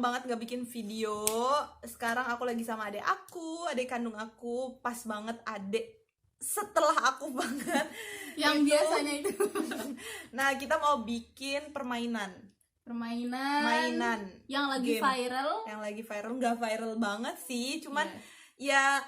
banget gak bikin video. Sekarang aku lagi sama adik kandung aku. Pas banget adik setelah aku banget. Yang biasanya itu. Nah, kita mau bikin mainan yang lagi game. viral. Yang lagi viral, nggak viral banget sih, cuman ya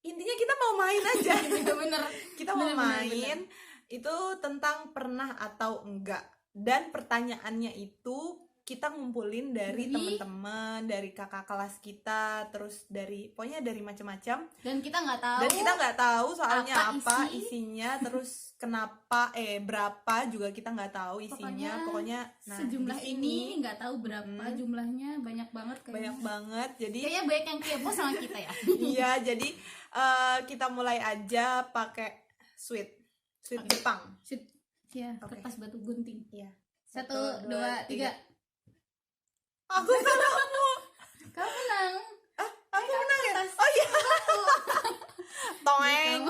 intinya kita mau main aja. Bener. Kita mau main. Itu tentang pernah atau enggak. Dan pertanyaannya itu kita ngumpulin dari teman-teman, dari kakak kelas kita, terus pokoknya dari macam-macam. Dan kita nggak tahu soalnya apa isinya, terus kenapa berapa juga kita nggak tahu isinya. Pokoknya sejumlah ini nggak tahu berapa jumlahnya, banyak banget kayaknya. Banyak banget. Jadi kayaknya banyak yang kepo sama kita ya. Iya, jadi kita mulai aja pakai sweet Jepang. Ya, kertas batu gunting. Iya. 1, 2, 3. Aku salahmu. Kamu menang. Aku menang ya? Oh iya. Toeng.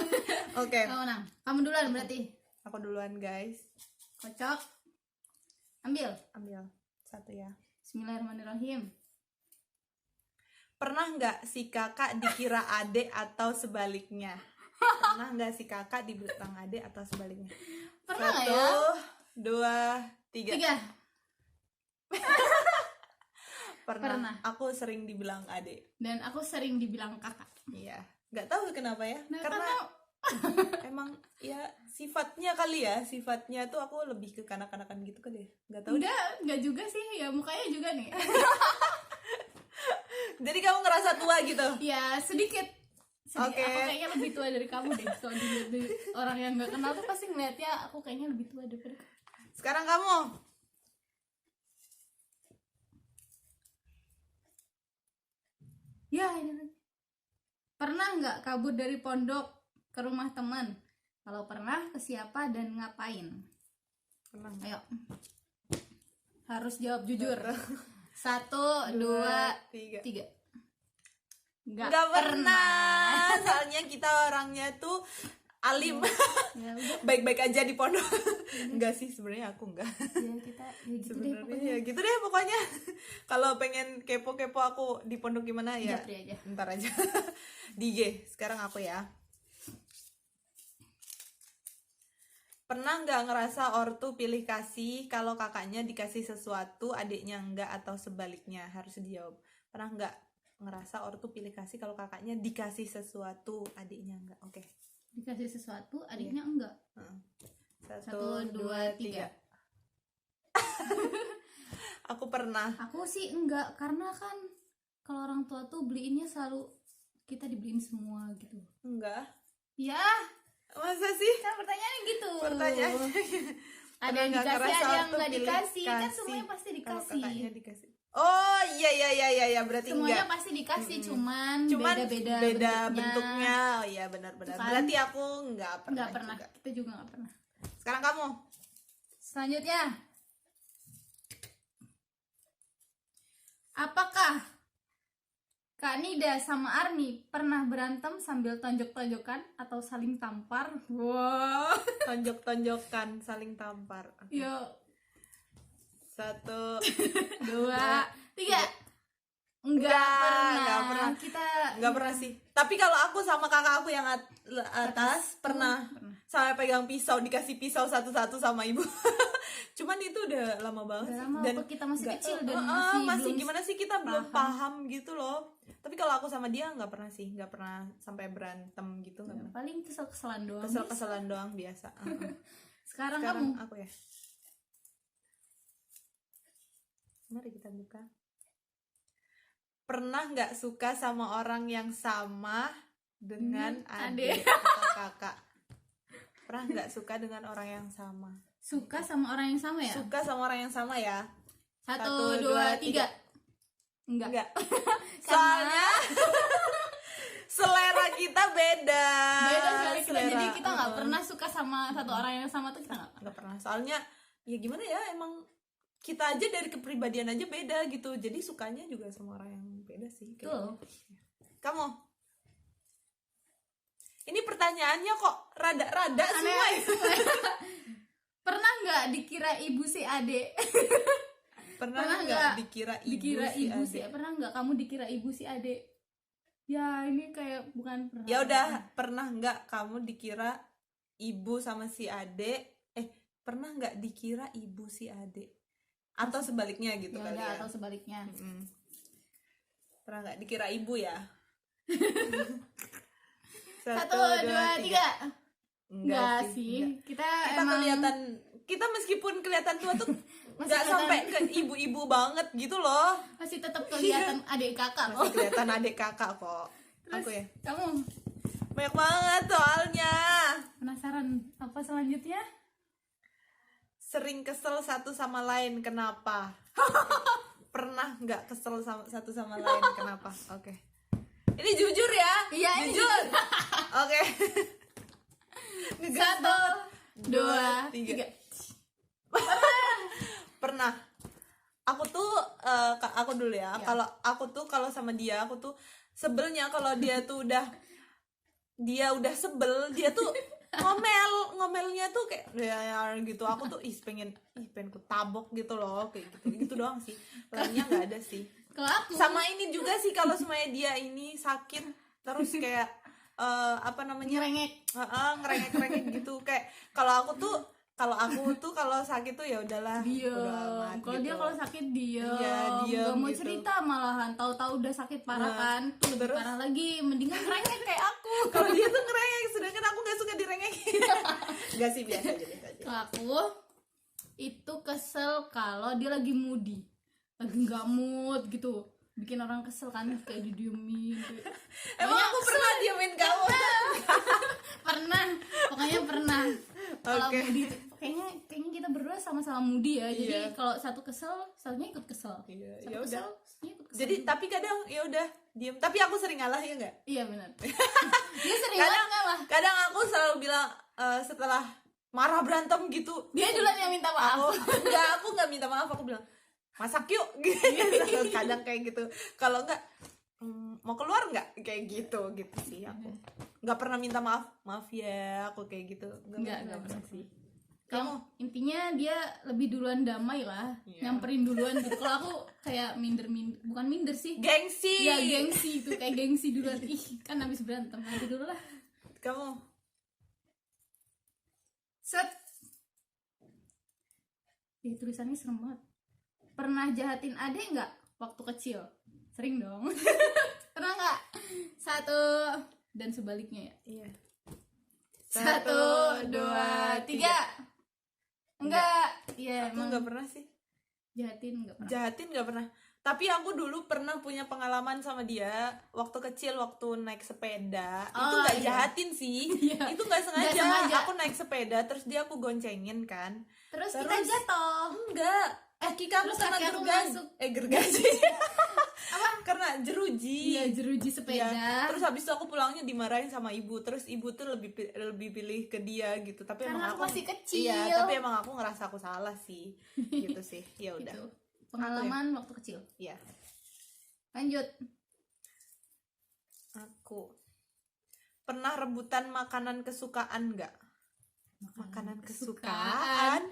Oke. Kamu menang. Kamu duluan berarti. Aku duluan, guys. Kocok. Ambil satu ya. Bismillahirrahmanirrahim. Pernah nggak si kakak dikira adik atau sebaliknya? Pernah nggak si kakak dibilang adik atau sebaliknya? Pernah nggak 1, 2, 3. Pernah. Aku sering dibilang adik. Dan aku sering dibilang kakak. Iya. Nggak tahu kenapa ya. Nah, karena emang ya sifatnya kali ya. Sifatnya tuh aku lebih ke kanak-kanakan gitu kali ya. Nggak tahu. Enggak juga sih. Ya mukanya juga nih. Jadi kamu ngerasa tua gitu? Ya sedikit. Oke. Aku kayaknya lebih tua dari kamu deh. Kalau dilihat orang yang nggak kenal tuh pasti ngeliatnya aku kayaknya lebih tua daripada kamu. Sekarang kamu. Ya, ini lagi. Pernah nggak kabur dari pondok ke rumah teman? Kalau pernah, ke siapa dan ngapain? Pernah. Ayo. Harus jawab jujur. 1, 2, 3. Nggak pernah. Soalnya kita orangnya tuh alim. Ya, udah. Baik-baik aja di pondok. Enggak sih, sebenarnya aku enggak. Ya kita gitu deh pokoknya. Ya gitu deh pokoknya. Kalau pengen kepo-kepo aku di pondok gimana ya? Japri aja. Ntar aja. Di IG. Sekarang aku ya. Pernah nggak ngerasa ortu pilih kasih kalau kakaknya dikasih sesuatu, adiknya enggak, atau sebaliknya? Harus dijawab. Pernah nggak ngerasa ortu pilih kasih kalau kakaknya dikasih sesuatu, adiknya enggak? Oke. Dikasih sesuatu, adiknya enggak. 1, 2, 3. Aku pernah. Aku sih enggak, karena kan kalau orang tua tuh beliinnya selalu kita dibeliin semua gitu. Enggak. Ya, Masa sih? kan pertanyaannya gitu. Pertanyaannya. Ada yang dikasih, ada yang nggak dikasih. Kan semuanya pasti Kalau dikasih. kakaknya dikasih. Oh iya berarti Semuanya enggak. pasti dikasih, cuman beda bentuknya. Oh iya benar-benar. Kan? Berarti aku enggak pernah. Juga. Kita juga nggak pernah. Sekarang kamu. Selanjutnya, apakah Kak Nida sama Arni pernah berantem sambil tonjok-tonjokan atau saling tampar? Wow. Tonjok-tonjokan, saling tampar. Okay. Yuk. 1, 2, 3. Enggak pernah. Kita enggak pernah sih. Tapi kalau aku sama kakak aku yang atas pernah. Sampai pegang pisau, dikasih pisau satu-satu sama ibu. Cuman itu udah lama banget. Udah lama, dan kita masih kecil dan masih gimana sih kita belum paham gitu loh. Tapi kalau aku sama dia nggak pernah sih, nggak pernah sampai berantem gitu. Ya, paling kesel-keselan doang. Kesel-keselan doang biasa. Sekarang kamu. Aku ya. Mari kita buka. Pernah nggak suka sama orang yang sama dengan adik atau kakak? Pernah nggak suka dengan orang yang sama? Suka sama orang yang sama ya? Suka sama orang yang sama ya. 1, 2, 3. Enggak. Soalnya selera kita beda. Beda sekali kita. Jadi kita nggak pernah suka sama satu orang yang sama tuh, kita nggak pernah. Soalnya ya gimana ya, emang kita aja dari kepribadian aja beda gitu. Jadi sukanya juga sama orang yang beda sih. Tuh. Kamu? Ini pertanyaannya kok rada-rada semua ya. Pernah nggak dikira ibu si adek? Pernah Pernah nggak nggak dikira dikira si ibu si adik? pernah nggak kamu dikira ibu si adik? Ya ini kayak bukan pernah. Ya udah, pernah nggak kamu dikira ibu sama si adik? Pernah nggak dikira ibu si adik? Atau sebaliknya gitu Ya kali udah, ya? atau sebaliknya. Mm-mm. Pernah nggak dikira ibu ya? Satu, dua, tiga. Enggak sih. enggak. Kita Kita emang kelihatan, kita meskipun kelihatan tua tuh Masih nggak kelihatan. sampai ke ibu-ibu banget gitu loh. masih tetap kelihatan adik kakak Masih kok. kelihatan adik kakak kok. Terus Aku ya. kamu Banyak banget soalnya. penasaran apa selanjutnya? Sering kesel satu sama lain, kenapa? Pernah nggak kesel satu sama lain, kenapa? Oke. Ini jujur ya? Iya, ini jujur. Oke. Ngegas Satu, banget. dua, tiga. Pernah. Aku tuh aku dulu ya. Ya. Kalau aku tuh kalau sama dia, aku tuh sebelnya kalau dia tuh udah sebel, dia tuh ngomelnya tuh kayak ya gitu. Aku tuh pengen ku tabok gitu loh, kayak gitu doang sih. Lainnya nggak ada sih. Kalau aku Sama ini juga sih, kalau semuanya dia ini sakit terus kayak apa namanya, ngerengek. ngerengek gitu. Kayak kalau aku tuh kalau sakit tuh ya udahlah, bodo Diam. amat Kalau gitu. dia kalau sakit diam. Iya, diam Gak mau gitu. cerita malahan. Tahu-tahu udah sakit parah Nah, kan. Tuh lebih terus? parah lagi. Mendingan ngerengek kayak aku. Kalau dia tuh ngerengek, sedangkan aku nggak suka direngekin. Nggak sih, biasa aja. Kalau aku itu kesel kalau dia lagi moody, lagi nggak mood gitu, bikin orang kesel kan, kayak didiemin gitu. Emang aku pernah diamin kamu? Pokoknya pernah. Kalau Oke. moody tuh, kayaknya kita berdua sama-sama moody ya. Jadi Iya. kalau satu kesel, satunya ikut kesel. Iya, Satu ya kesel, udah. satunya ikut kesel. Jadi tapi kadang ya udah diem. Tapi aku sering ngalah ya nggak? iya benar. Dia sering Kadang- banget ngalah. Kadang aku selalu bilang setelah marah berantem gitu. Dia duluan yang minta maaf. Aku nggak minta maaf, aku bilang masak yuk. Gitu. Kadang kayak gitu. Kalau nggak mau keluar nggak, kayak gitu sih aku. Nggak pernah minta maaf ya, aku kayak gitu. Nggak pernah sih. Yang Kamu? intinya dia lebih duluan damai lah, Iya. nyamperin duluan gitu. Kalau aku kayak bukan minder sih, Gengsi. ya gengsi itu, kayak gengsi duluan. Ih kan habis berantem, nanti dulu lah. Kamu? Set. Tulisannya serem banget. Pernah jahatin adek nggak waktu kecil? Sering dong. Pernah nggak? Satu dan sebaliknya ya. Iya. Satu, dua, tiga. Enggak. Iya Aku emang nggak pernah sih. jahatin nggak pernah. Jahatin nggak pernah. Tapi aku dulu pernah punya pengalaman sama dia waktu kecil, waktu naik sepeda. Itu Oh, nggak iya. jahatin sih. Iya. Itu nggak sengaja. Nggak sengaja. Aku naik sepeda terus dia aku goncengin kan. Terus kita Terus- jatuh. Enggak. Kaki kamu terus kena kaki aku gergaji. masuk. Gergaji. Apa? Karena jeruji. Iya jeruji sepeda. Iya. Terus habis itu aku pulangnya dimarahin sama ibu. Terus ibu tuh lebih pilih ke dia gitu. Tapi Karena emang aku masih kecil. Iya, tapi emang aku ngerasa aku salah sih. Gitu sih. Ya udah. Gitu. Pengalaman waktu kecil. Iya. Lanjut. Aku pernah rebutan makanan kesukaan nggak? Makanan kesukaan?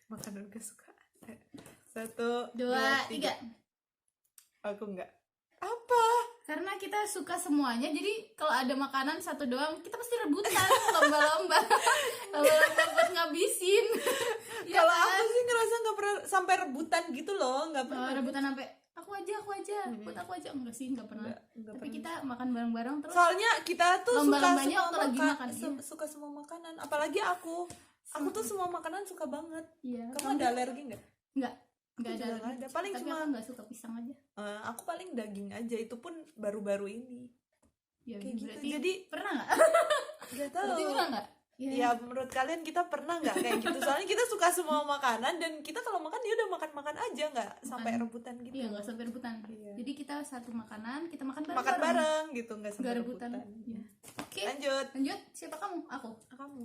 Makanan kesukaan. Satu, Dua, tiga. Aku nggak. Apa? Karena kita suka semuanya, jadi kalau ada makanan satu doang, kita pasti rebutan, lomba-lomba buat ngabisin. Ya Kalau kan? aku sih ngerasa nggak pernah sampai rebutan gitu loh, nggak Oh, pernah. rebutan sampai aku aja, buat aku aja, enggak sih, enggak pernah. Nggak Tapi pernah. kita makan bareng-bareng terus. Soalnya kita tuh suka Lomba-lombanya semua waktu lagi makan, iya. suka semua makanan. Apalagi aku tuh semua makanan suka banget. Iya. Kamu ada alergi nggak? Enggak Aku ada. juga nggak ada. Paling tapi cuma aku enggak suka pisang aja. aku paling daging aja, itu pun baru-baru ini. Ya, Kayak gitu. berarti Jadi pernah enggak? nggak tahu. Berarti pernah enggak? Ya menurut kalian kita pernah nggak kayak gitu? Soalnya kita suka semua makanan dan kita kalau makan ya udah makan aja, nggak sampai rebutan gitu. Iya, enggak sampai rebutan. Iya. Jadi kita satu makanan, kita makan Makan bareng-bareng. bareng gitu, nggak Enggak sampai rebutan. rebutan. Iya. Oke. Lanjut. Lanjut, siapa kamu? Aku. Kamu.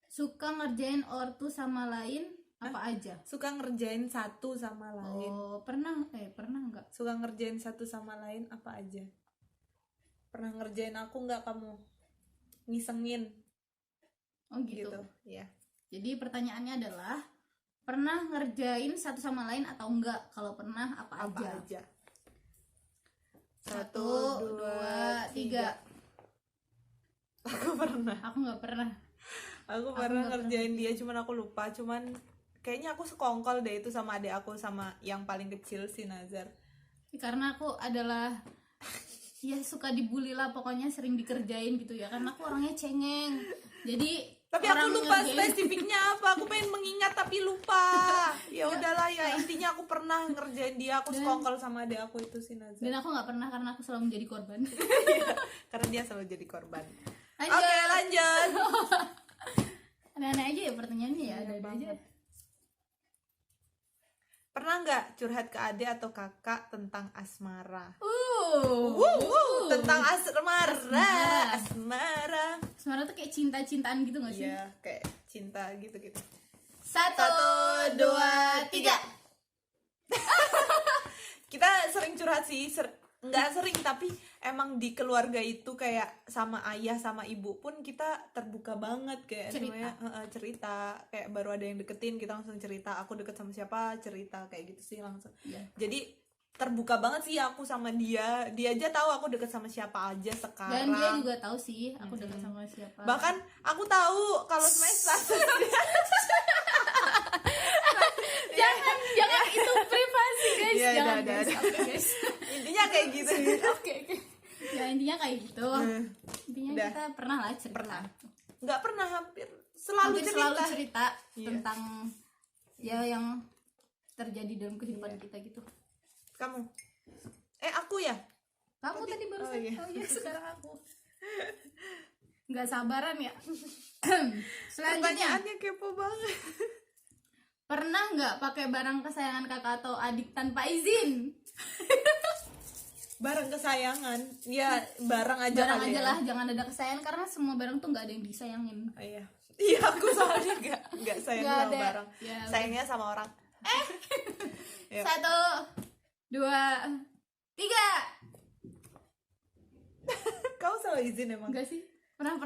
Suka ngerjain ortu sama lain apa aja? Suka ngerjain satu sama lain. Oh, pernah enggak? Suka ngerjain satu sama lain apa aja? Pernah ngerjain aku nggak kamu? Ngisengin Oh gitu. gitu. Iya. Jadi pertanyaannya adalah pernah ngerjain satu sama lain atau enggak? Kalau pernah apa Apa aja? aja? 1, 2, 3. Aku pernah. Aku nggak pernah. Aku Aku pernah nggak ngerjain dia, cuman aku lupa. Cuman kayaknya aku sekongkol deh itu sama adik aku, sama yang paling kecil si Nazar. Karena aku adalah ya suka dibully lah, pokoknya sering dikerjain gitu ya. Karena aku orangnya cengeng. Jadi Tapi aku orang lupa ngerjain- spesifiknya apa. Aku pengen mengingat tapi lupa. Ya udahlah ya, intinya aku pernah ngerjain dia. Aku sekongkol sama adik aku itu si Nazar. Dan aku nggak pernah karena aku selalu menjadi korban. Karena dia selalu jadi korban. Lanjut. Oke, lanjut. Aneh-aneh aja ya pertanyaannya ya, Aneh ada-ada aja. banget. Pernah nggak curhat ke adik atau kakak tentang asmara? Tentang asmara. Asmara tuh kayak cinta-cintaan gitu gak sih? Iya, kayak cinta gitu-gitu. 1, 2, 3. Kita sering curhat sih, nggak sering tapi emang di keluarga itu kayak sama ayah sama ibu pun kita terbuka banget kayak Cerita. semuanya cerita, kayak baru ada yang deketin kita langsung cerita, aku deket sama siapa cerita kayak gitu sih langsung. Iya. Jadi terbuka banget sih aku sama dia aja tahu aku deket sama siapa aja sekarang. Dan dia juga tahu sih aku dekat sama siapa. Bahkan aku tahu kalau semester jangan itu privasi guys. Iya, Jangan ada. guys. Oke, guys. intinya kayak gitu. Oke. Ya intinya kayak gitu. Intinya Udah. kita pernah lah cerita. Pernah. Nggak pernah, hampir selalu Hampir cerita. selalu cerita Iya. tentang ya yang terjadi dalam kehidupan kita gitu. Kamu aku ya. Kamu tadi barusan. Oh, iya. Oh iya, sekarang aku. Nggak sabaran ya. Selanjutnya, Pertanyaannya kepo banget. pernah nggak pakai barang kesayangan kakak atau adik tanpa izin? Barang kesayangan ya, barang aja Barang kali aja ya. lah, jangan ada kesayangan karena semua barang tuh nggak ada yang disayangin. Oh, iya aku soalnya nggak sayang Nggak sama ada. barang, Ya, sayangnya sama orang. Yuk. 1, 2, 3. Kau selalu izin emang. Enggak sih? Pernah.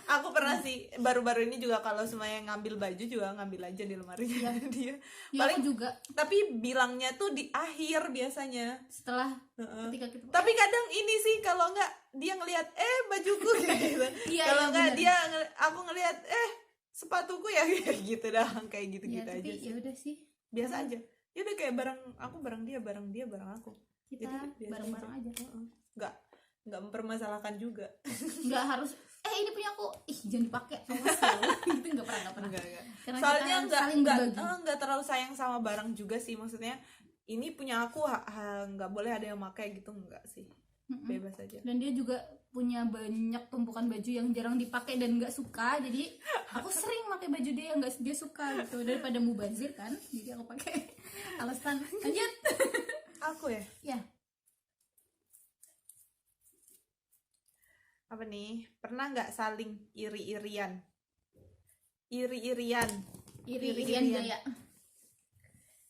Aku pernah sih, baru-baru ini juga kalau semuanya ngambil baju juga ngambil aja di lemarinya dia. Ya Paling aku juga tapi bilangnya tuh di akhir biasanya. setelah Heeh. ketika kita Tapi kadang ini sih, kalau nggak dia ngelihat bajuku gitu. Iya, Kalau iya, nggak bener. aku ngelihat sepatuku ya kayak gitu dah, kayak ya gitu-gitu tapi aja ya sih. udah sih, Biasa aja. Ya udah kayak barang aku barang dia, barang dia barang aku. kita Jadi biasa bareng-bareng aja. Heeh. Nggak mempermasalahkan juga. Nggak harus ini punya aku, jangan dipakai, awas ya. Gitu nggak pernah. Enggak. Karena Soalnya kita saling berbagi. nggak terlalu sayang sama barang juga sih, maksudnya ini punya aku nggak boleh ada yang pakai gitu, enggak sih. Mm-mm. Bebas aja. Dan dia juga punya banyak tumpukan baju yang jarang dipakai dan nggak suka, jadi aku sering pakai baju dia yang nggak dia suka gitu, daripada mubazir kan, jadi aku pakai alasan. Lanjut. Aku ya. Ya, Apa nih? Pernah nggak saling iri-irian? Iri-irian. iri-irian gaya.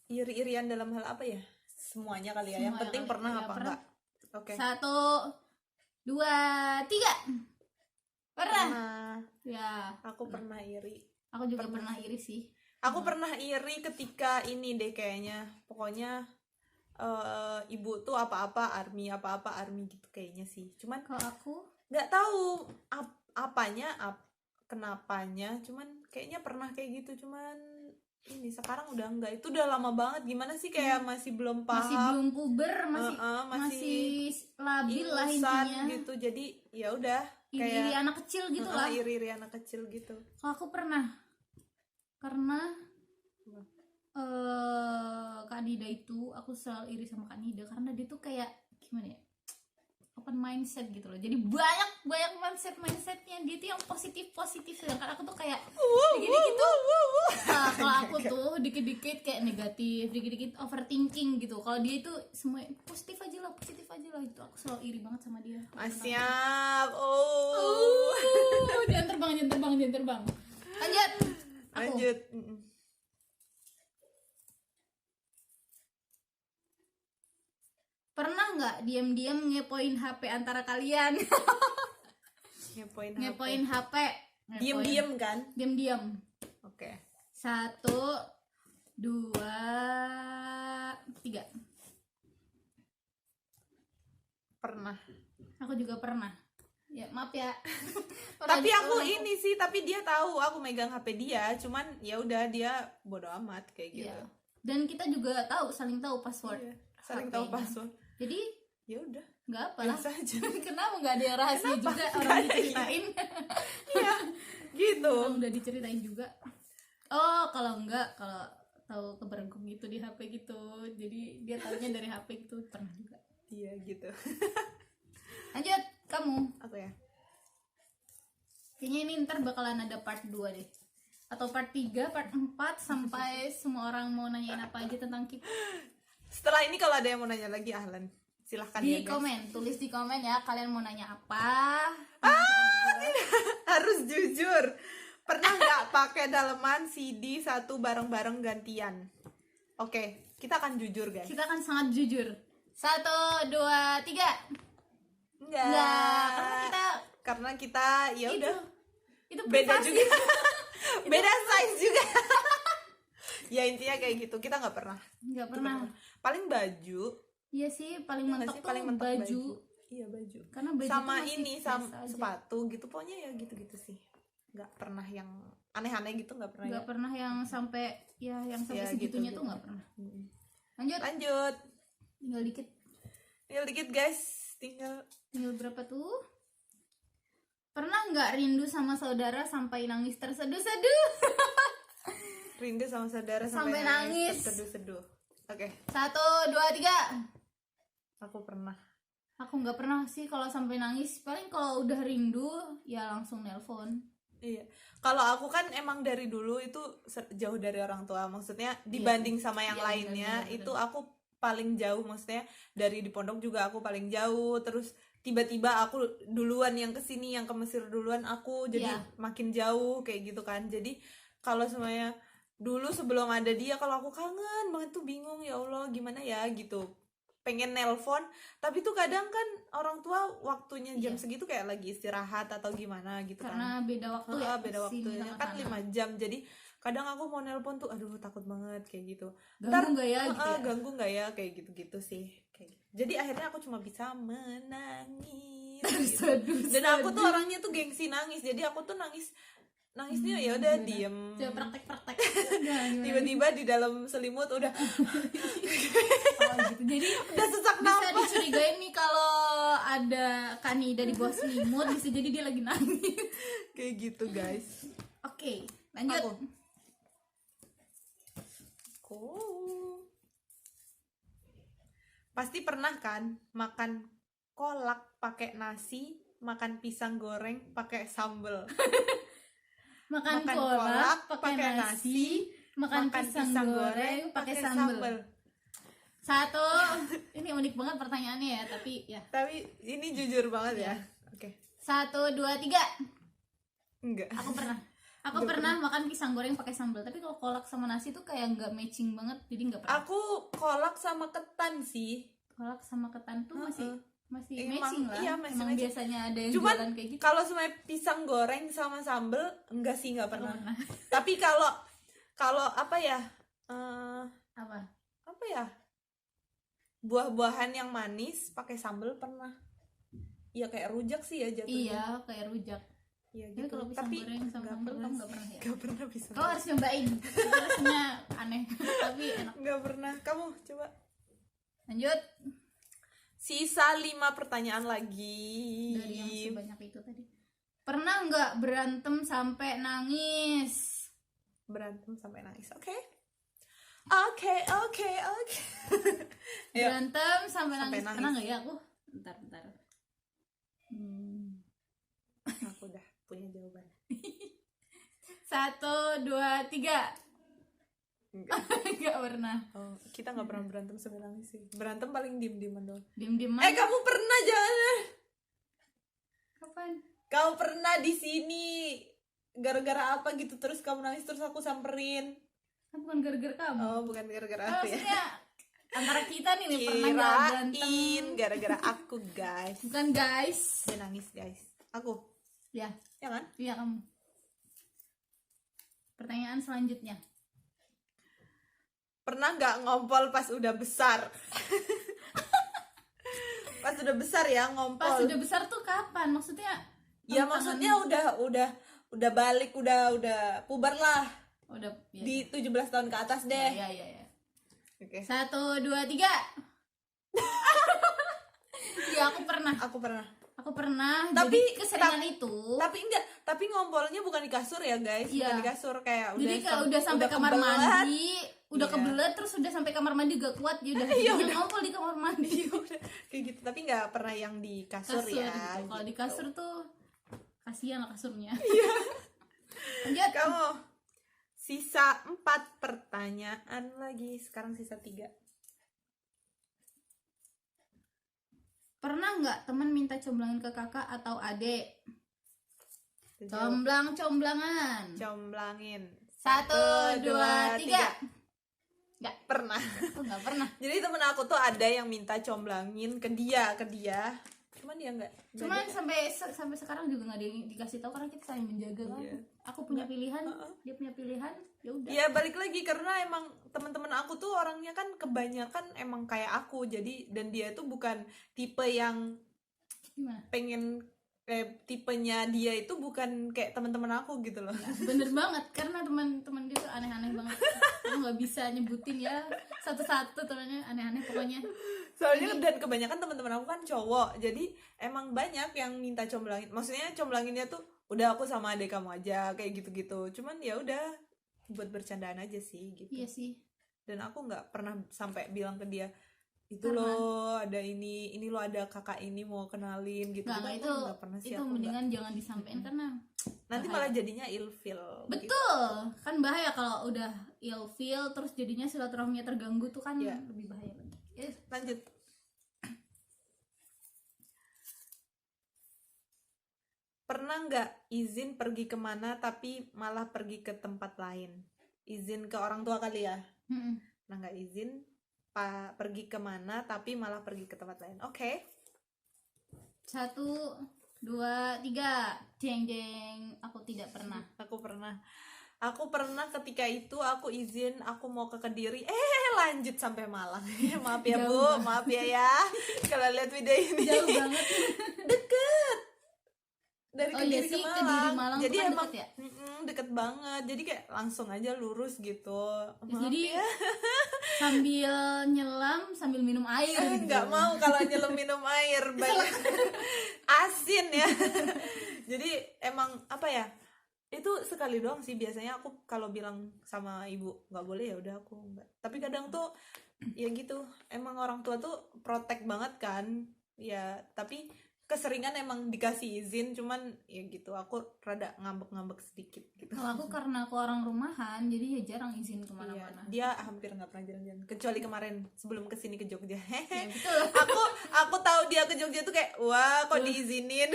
Iri-irian dalam hal apa ya? Semuanya kali ya. Yang Semua penting kali. pernah Ya, apa pernah. enggak? Oke. 1, 2, 3. Pernah. Pernah. Ya, Aku pernah iri. aku juga Pernah pernah iri sih. Aku pernah iri ketika ini deh kayaknya. Pokoknya ibu tuh apa-apa army gitu kayaknya sih. Cuman Kalau aku nggak tahu kenapanya, cuman kayaknya pernah kayak gitu. Cuman ini sekarang udah enggak, itu udah lama banget. Gimana sih, kayak masih belum paham, masih belum puber, masih masih labil lah ingusan intinya. gitu. Jadi ya udah Iri-iri kayak anak kecil gitu lah. iri-iri anak kecil gitu. Kalau aku pernah, karena Kak Nida itu, aku selalu iri sama Kak Nida karena dia tuh kayak gimana ya, open mindset gitu loh. Jadi banyak mindsetnya dia tuh yang positif, sedangkan aku tuh kayak dikit-dikit tuh kalau aku tuh dikit-dikit kayak negatif, dikit-dikit overthinking gitu. Kalau dia itu semua positif aja lah gitu. Aku selalu iri banget sama dia. Siap. Jangan terbang. Lanjut. Aku. Lanjut. Pernah nggak diam-diam ngepoin HP antara kalian? Ngepoin Ngepoin HP. Diem-diem kan? Diam-diam. Oke. 1, 2, 3. Pernah. Aku juga pernah. Ya maaf ya. Tapi aku ini sih, tapi dia tahu aku megang HP dia, cuman ya udah dia bodo amat kayak gitu. Iya. Dan kita juga tahu, saling tahu password. Iya, saling tahu HP-nya. password. Jadi Ya udah, nggak apa lah. biasa aja. Kenapa nggak ada yang rahasia Kenapa? juga Nggak orang ada, diceritain? Iya, gitu. Orang udah diceritain juga. Oh, kalau tahu keberengkung gitu di HP gitu. Jadi dia tahunya dari HP gitu, pernah juga. Iya gitu. Lanjut, kamu. Aku ya. Kayaknya ini ntar bakalan ada part 2 deh. Atau part 3, part 4 sampai semua orang mau nanyain apa aja tentang kita. Setelah ini kalau ada yang mau nanya lagi, ahlan, silahkan ya Di guys. komen, tulis di komen ya kalian mau nanya apa. Harus jujur. Pernah nggak pakai daleman CD satu bareng-bareng gantian? Oke, kita akan jujur guys. Kita akan sangat jujur. 1, 2, 3. Enggak. Enggak, karena kita ya itu, udah itu beda privasi. juga. Beda size juga. Ya intinya kayak gitu. Kita nggak pernah. Nggak pernah. Paling baju. Iya sih, paling Iya nggak mentok sih? tuh Paling mentok baju. Iya baju. Karena baju Sama tuh masih ini biasa sama aja. sepatu gitu. Pokoknya ya gitu-gitu sih. Nggak pernah yang aneh-aneh gitu, nggak pernah. Nggak Ya. pernah yang sampai Ya, segitunya gitu, tuh gitu. nggak pernah. Mm. Lanjut, Lanjut. tinggal dikit. Tinggal dikit guys. Tinggal Berapa tuh? Pernah nggak rindu sama saudara sampai nangis terseduh-seduh? rindu sama saudara Sampai nangis. terseduh-seduh. Oke. 1, 2, 3. Aku pernah. Aku nggak pernah sih kalau sampai nangis. Paling kalau udah rindu ya langsung nelpon. Iya. Kalau aku kan emang dari dulu itu jauh dari orang tua. Maksudnya dibanding sama yang Iya, lainnya bener. itu aku paling jauh. Maksudnya dari di pondok juga aku paling jauh. Terus tiba-tiba aku duluan yang kesini, yang ke Mesir duluan aku. Jadi Iya. makin jauh kayak gitu kan. Jadi kalau semuanya dulu sebelum ada dia, kalau aku kangen banget tuh bingung, ya Allah gimana ya gitu. Pengen nelpon, tapi tuh kadang kan orang tua waktunya jam Iya. segitu kayak lagi istirahat atau gimana gitu kan. Karena beda waktu ya. Beda sini waktunya sama kan sana. 5 jam, jadi kadang aku mau nelpon tuh aduh takut banget kayak gitu. Ganggu nggak ya gitu ya? Ganggu nggak ya kayak gitu sih kayak gitu. Jadi akhirnya aku cuma bisa menangis gitu. Terseduh-seduh. Dan aku tuh orangnya tuh gengsi nangis, jadi aku tuh nangisnya ya udah Gimana? diem. Coba praktek. Nah, gimana? Tiba-tiba di dalam selimut udah Oh, gitu. Jadi udah sesak bisa nafas. dicurigain nih kalau ada Kanida di bawah selimut, bisa jadi dia lagi nangis. Kayak gitu guys. Oke, lanjut. Aku pasti pernah kan makan kolak pakai nasi, makan pisang goreng pakai sambel. Makan Makan kolak pakai nasi, makan pisang goreng pakai sambal. 1, ini unik banget pertanyaannya ya, tapi ya. Tapi ini jujur banget ya. Iya. Oke. 1, 2, 3. Enggak. Aku pernah. Aku Nggak pernah makan pisang goreng pakai sambal, tapi kalau kolak sama nasi tuh kayak nggak matching banget, jadi nggak pernah. Aku kolak sama ketan sih. Kolak sama ketan tuh masih Emang, matching lah. iya, masih Emang matching. biasanya ada yang Cuman jualan kayak gitu. kalau semuanya pisang goreng sama sambel enggak sih, enggak Aku pernah. pernah. Tapi kalau apa ya? Apa? Apa ya? Buah-buahan yang manis pakai sambel pernah. Iya kayak rujak sih ya jatuhnya. Iya, kayak rujak. Iya Tapi gitu. kalau pisang goreng sama sambal kamu nggak pernah ya? Nggak pernah pisang. Kau harus nyobain. Itu rasanya aneh, tapi enak. Nggak pernah. Kamu coba. Lanjut. Sisa 5 pertanyaan lagi. Dari yang sebanyak itu tadi. Pernah nggak berantem sampai nangis? Berantem sampai nangis. Oke. Oke. Ayo. Berantem sampai Sampai nangis. nangis. Pernah nggak ya aku? Bentar. Aku udah punya jawaban. 1, 2, 3. Enggak. Nggak pernah. Oh, kita nggak pernah berantem sampai nangis sih. Berantem paling diem-dieman doang. Diem-diem Kamu pernah jangan? Kapan? Kau pernah di sini gara-gara apa gitu terus kamu nangis terus aku samperin. Kan bukan gara-gara kamu. Oh, bukan gara-gara Kan aku ya. maksudnya antara kita nih pernah nggak berantem? Kirain gara-gara aku guys. Bukan guys. Dia nangis guys. Aku. Ya, Ya kan? iya kamu. Pertanyaan selanjutnya. Pernah nggak ngompol pas udah besar? Pas udah besar ya ngompol. Pas udah besar tuh kapan? Maksudnya? Ya maksudnya udah balik, udah puber lah. Udah ya. Di 17 tahun ke atas deh. Ya. Oke. 1, 2, 3. Iya, aku pernah. Tapi jadi keseringan itu. Tapi ngompolnya bukan di kasur ya guys. Iya. Bukan di kasur, kayak Jadi kalau udah sampai kamar kebelet. mandi, udah Iya. kebelet, terus udah sampai kamar mandi gak kuat, ya udah Iya, jadinya udah. ngompol di kamar mandi. Kayak gitu. Tapi nggak pernah yang di kasur, Kasur ya. gitu. Kalau di gitu. kasur tuh kasihan lah kasurnya. Iya. Lanjut. Kamu sisa 4 pertanyaan lagi. Sekarang sisa 3. Pernah nggak teman minta comblangin ke kakak atau adek? Jawab. Comblangan. Comblangin. 1, 2, 3. Nggak, Pernah. aku nggak pernah. Jadi temen aku tuh ada yang minta comblangin ke dia. Cuman dia nggak. Cuman sampai sekarang juga nggak dikasih tahu karena kita saling menjaga kan. Iya. Aku punya pilihan, dia punya pilihan, ya udah. Ya balik lagi karena emang teman-teman aku tuh orangnya kan kebanyakan emang kayak aku. Jadi dan dia tuh bukan tipe yang Gimana? pengen tipenya dia itu bukan kayak teman-teman aku gitu loh. Bener banget, karena teman-teman dia tuh aneh-aneh banget. Aku nggak bisa nyebutin ya satu-satu temannya, aneh-aneh pokoknya. Soalnya dan kebanyakan teman-teman aku kan cowok. Jadi emang banyak yang minta comblangin. Maksudnya comblanginnya tuh udah aku sama adek kamu aja kayak gitu-gitu. Cuman ya udah buat bercandaan aja sih gitu. Iya sih. Dan aku nggak pernah sampai bilang ke dia itu Karena- loh ada ini loh ada kakak ini mau kenalin gitu. Nggak, Aku itu nggak pernah sih, itu aku mendingan jangan disampaikan karena nanti bahaya. malah jadinya ilfil. Gitu. betul kan bahaya kalau udah ilfeel terus jadinya silaturahminya terganggu tuh kan Iya. lebih bahaya lagi. Lanjut. Pernah nggak izin pergi kemana tapi malah pergi ke tempat lain? Izin ke orang tua kali ya? Mm-mm. Pernah nggak izin pergi kemana tapi malah pergi ke tempat lain? Oke. 1, 2, 3. Jeng jeng. Aku tidak pernah. Aku pernah ketika itu aku izin aku mau ke Kediri, lanjut sampai Malang. Maaf ya Bu, Jauh maaf ya. Kalau lihat video ini Jauh banget. deket dari Oh iya Kediri sih, ke Kediri Malang. Malang Jadi tuh kan emang deket ya? deket banget. Jadi kayak langsung aja lurus gitu. Maaf Jadi ya. sambil nyelam sambil minum air gitu. Nggak mau kalau nyelam minum air banyak asin ya. Jadi emang apa ya, itu sekali doang sih biasanya aku kalau bilang sama ibu nggak boleh ya udah aku nggak. Tapi kadang tuh ya gitu emang orang tua tuh protect banget kan ya, tapi keseringan emang dikasih izin, cuman ya gitu aku rada ngambek-ngambek sedikit gitu. Kalau aku karena aku orang rumahan jadi ya jarang izin Iya, kemana-mana. dia hampir nggak pernah jalan-jalan kecuali kemarin sebelum kesini ke Jogja. Ya, betul. aku tahu dia ke Jogja tuh kayak wah kok diizinin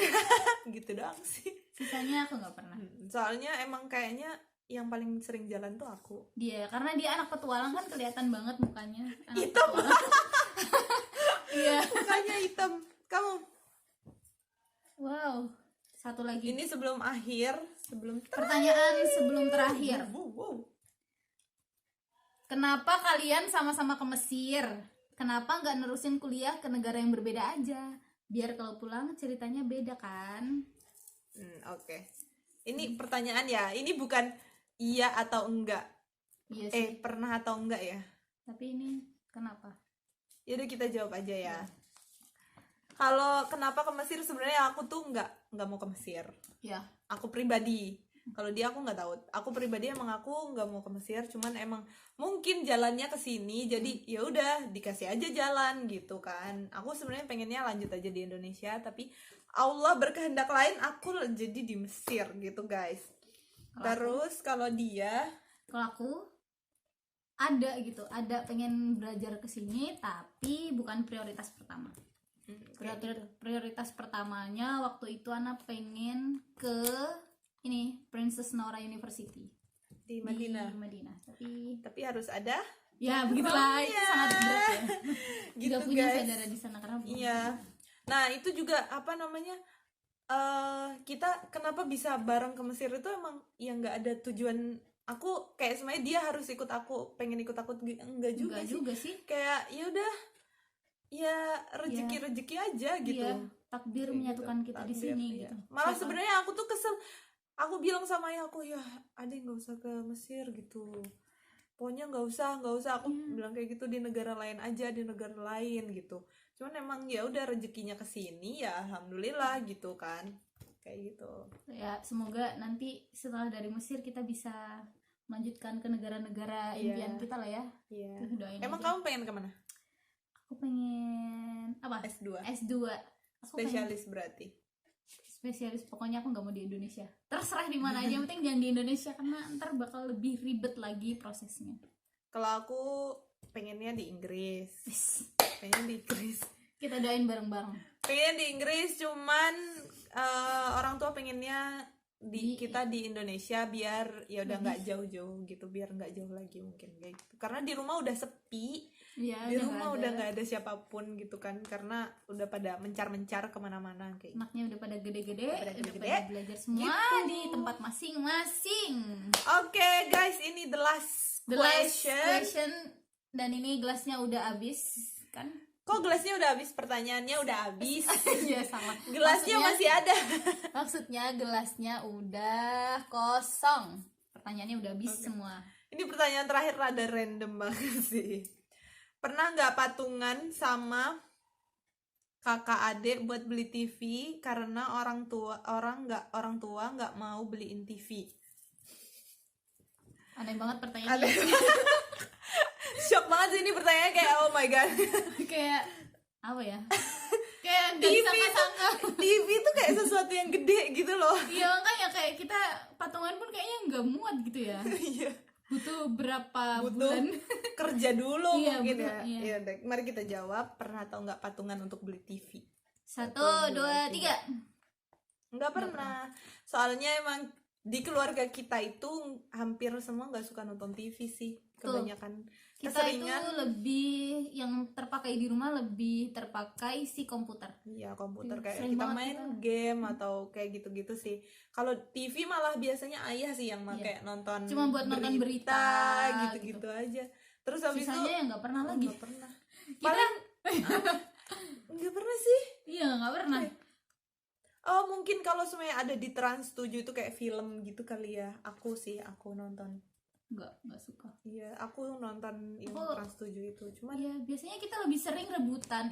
gitu doang sih. Sisanya aku nggak pernah. Soalnya emang kayaknya yang paling sering jalan tuh aku. Dia karena dia anak petualang kan kelihatan banget mukanya. Anak Hitam. petualang. Iya. Mukanya hitam. Kamu Wow. Satu lagi. ini sebelum Pertanyaan sebelum terakhir. Wow. Kenapa kalian sama-sama ke Mesir? Kenapa nggak nerusin kuliah ke negara yang berbeda aja? Biar kalau pulang ceritanya beda kan? Oke. Ini pertanyaan ya. Ini bukan iya atau enggak. Iya sih. Pernah atau enggak ya? Tapi ini kenapa? Yaudah kita jawab aja ya. Kalau kenapa ke Mesir, sebenarnya aku tuh nggak mau ke Mesir. Ya. Aku pribadi. Kalau dia aku nggak tahu. Aku pribadi emang aku nggak mau ke Mesir, cuman emang mungkin jalannya ke sini, jadi ya udah dikasih aja jalan gitu kan. Aku sebenarnya pengennya lanjut aja di Indonesia, tapi Allah berkehendak lain, aku jadi di Mesir gitu guys. Terus kalau dia, Kalau aku ada gitu, ada pengen belajar ke sini tapi bukan prioritas pertama. Prioritas pertamanya waktu itu anak pengen ke ini Princess Nora University di Madinah. di Madinah. Tapi harus ada Ya begitulah, itu sangat berat ya. Gitu Gak punya guys. saudara di sana karena Iya. Nah itu juga apa namanya, kita kenapa bisa bareng ke Mesir itu emang ya nggak ada tujuan. Aku kayak sebenarnya dia harus ikut aku, pengen ikut aku, enggak juga enggak sih. juga sih. Kayak ya udah, ya rezeki aja gitu. Iya, takdir Kayak menyatukan gitu, kita di takdir, sini iya. gitu. Malah Siapa? sebenarnya aku tuh kesel. Aku bilang sama ayah aku, ya adek nggak usah ke Mesir gitu. Pokoknya nggak usah. Aku bilang kayak gitu, di negara lain aja, di negara lain gitu. Cuman emang ya udah rezekinya kesini ya alhamdulillah gitu kan. Kayak gitu. Ya semoga nanti setelah dari Mesir kita bisa melanjutkan ke negara-negara Iya. impian kita lah ya. Iya. Tuh, doain Emang aja. kamu pengen kemana? Aku pengen apa? S2. S2. Aku pengen Spesialis berarti. spesialis, pokoknya aku nggak mau di Indonesia, terserah di mana aja, yang penting jangan di Indonesia karena ntar bakal lebih ribet lagi prosesnya. Kalau aku pengennya di Inggris. Pengen di Inggris. Kita doain bareng-bareng. Pengen di Inggris, cuman orang tua pengennya kita di Indonesia biar ya udah nggak jauh-jauh gitu, biar nggak jauh lagi mungkin kayak gitu. Karena di rumah udah sepi. Ya, Di rumah udah nggak ada siapapun gitu kan, karena udah pada mencar-mencar kemana-mana kayak gitu. anaknya udah pada gede-gede, Udah udah gede-gede. pada belajar semua Gitu. di tempat masing-masing. Oke guys, ini the last The last question. question, dan ini gelasnya udah habis kan? Kok gelasnya udah habis? Pertanyaannya udah habis. Iya sama. Gelasnya masih ada. Maksudnya gelasnya udah kosong. Pertanyaannya udah habis semua. Ini pertanyaan terakhir rada random banget sih. Pernah nggak patungan sama kakak adik buat beli TV karena orang tua nggak mau beliin TV? Aneh banget pertanyaannya. Shock banget sih ini pertanyaannya, kayak oh my god. Kayak apa ya? Kayak nggak TV disangka-sangka. TV itu kayak sesuatu yang gede gitu loh. Iya makanya kayak kita patungan pun kayaknya nggak muat gitu ya. Iya. Butuh berapa Butuh bulan? kerja dulu Iya, mungkin betul, ya. iya. Iya, baik. Mari kita jawab, pernah atau nggak patungan untuk beli TV? 1, 2, Satu, dua, 3. Nggak pernah. Soalnya emang di keluarga kita itu hampir semua nggak suka nonton TV sih. Betul. Kebanyakan Kita keseringan. itu lebih yang terpakai di rumah lebih terpakai si komputer. Iya, komputer kayak Sering kita banget main kita. game atau kayak gitu-gitu sih. Kalau TV malah biasanya ayah sih yang kayak nonton Cuma buat nonton berita, gitu-gitu aja. Terus habis itu Sisanya ya nggak pernah lagi. nggak pernah. Kita Paling nggak pernah sih. iya nggak pernah. Oh, mungkin kalau semuanya ada di Trans 7 itu kayak film gitu kali ya. Aku nonton. Nggak suka. Iya, aku nonton yang Aku- Trans 7 itu. Cuman Iya, biasanya kita lebih sering rebutan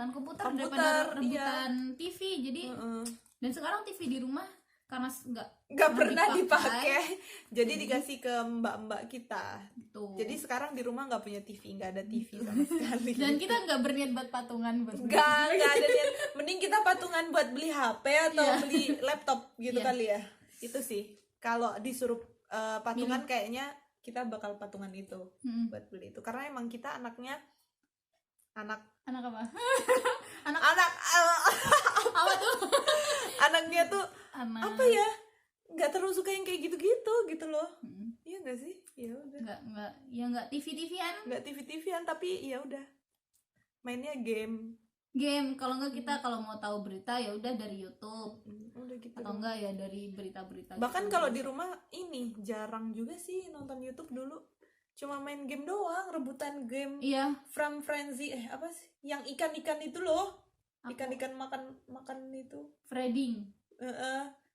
komputer Komputer, daripada iya. rebutan TV. Jadi dan sekarang TV di rumah karena nggak pernah dipakai. dipakai. Jadi dikasih ke mbak-mbak kita. Tuh. Jadi sekarang di rumah nggak punya TV, nggak ada TV sama sekali. dan kita nggak berniat buat patungan buat nggak ada niat. Mending kita patungan buat beli HP atau Iya. beli laptop gitu Iya. kali ya. Itu sih. Kalau disuruh patungan kayaknya kita bakal patungan itu Hmm. buat beli itu, karena emang kita anak Anak apa? apa tuh? anaknya tuh Anak apa ya, nggak terlalu suka yang kayak gitu-gitu gitu loh. Hmm. Iya nggak sih, ya udah nggak TV-TVan. nggak TV-TVan, tapi ya udah mainnya game. Kalau nggak kita kalau mau tahu berita ya udah dari YouTube Udah gitu atau doang. enggak ya dari berita-berita. Bahkan gitu. kalau di rumah ini jarang juga sih nonton YouTube dulu, cuma main game doang, rebutan game. Iya. From Frenzy apa sih yang ikan-ikan itu loh, Apa? ikan-ikan makan itu.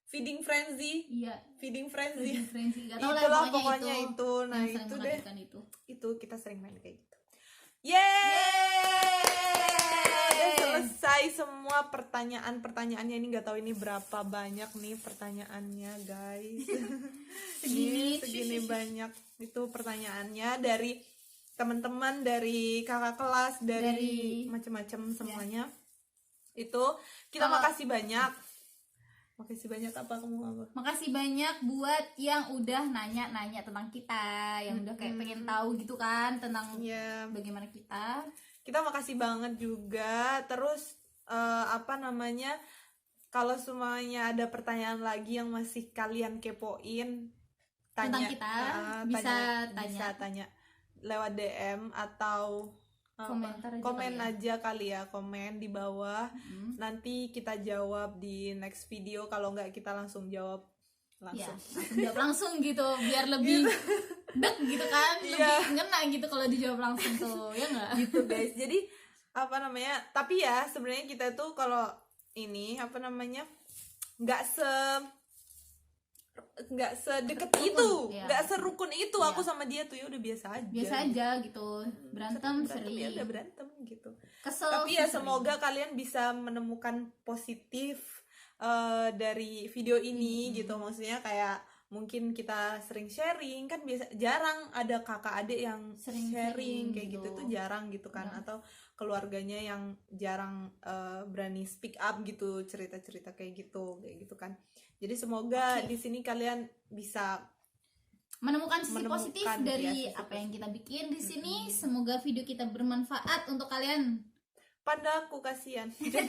Feeding Frenzy. Iya. Feeding Frenzy. Frenzy. Nggak tahu lah, Itulah pokoknya itu. itu. Nah, Yang sering itu deh. menantikan itu. Itu kita sering main kayak gitu. Yeay! Udah selesai semua pertanyaannya. Ini nggak tahu ini berapa banyak nih pertanyaannya, guys. Segini banyak itu pertanyaannya dari teman-teman, dari kakak kelas, dari macam-macam semuanya. Itu kita makasih banyak. Makasih banyak apa kamu apa? Makasih banyak buat yang udah nanya-nanya tentang kita, yang udah kayak pengen tahu gitu kan tentang Ya, bagaimana kita. kita makasih banget juga. Terus apa namanya, kalau semuanya ada pertanyaan lagi yang masih kalian kepoin, tanya Tentang kita, bisa tanya. lewat DM atau komen aja kali ya, komen di bawah. Nanti kita jawab di next video, kalau nggak kita langsung jawab langsung. Langsung jawab langsung gitu biar lebih dek gitu kan, lebih ngena gitu kalau dijawab langsung tuh, ya nggak? Gitu guys. Jadi tapi ya sebenarnya kita tuh kalau ini nggak sedekat itu, nggak serukun itu. Aku sama dia tuh ya udah biasa aja gitu, berantem sering ya udah berantem gitu, kesel, tapi ya semoga kalian bisa menemukan positif dari video ini gitu. Maksudnya kayak mungkin kita sering sharing kan, biasa jarang ada kakak adik yang sering sharing kayak gitu tuh, jarang gitu kan. Atau keluarganya yang jarang berani speak up gitu, cerita-cerita kayak gitu kan. Jadi semoga di sini kalian bisa menemukan sisi positif dari apa yang kita bikin di sini. Semoga video kita bermanfaat untuk kalian. Panda aku kasihan. Dia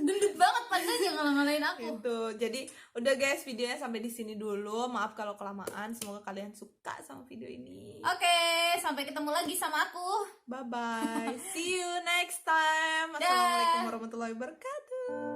gendut banget pandanya, ngalah-ngalahin aku. Gitu. Jadi udah guys, videonya sampai di sini dulu. Maaf kalau kelamaan. Semoga kalian suka sama video ini. Oke, sampai ketemu lagi sama aku. Bye bye. See you next time. Assalamualaikum warahmatullahi wabarakatuh.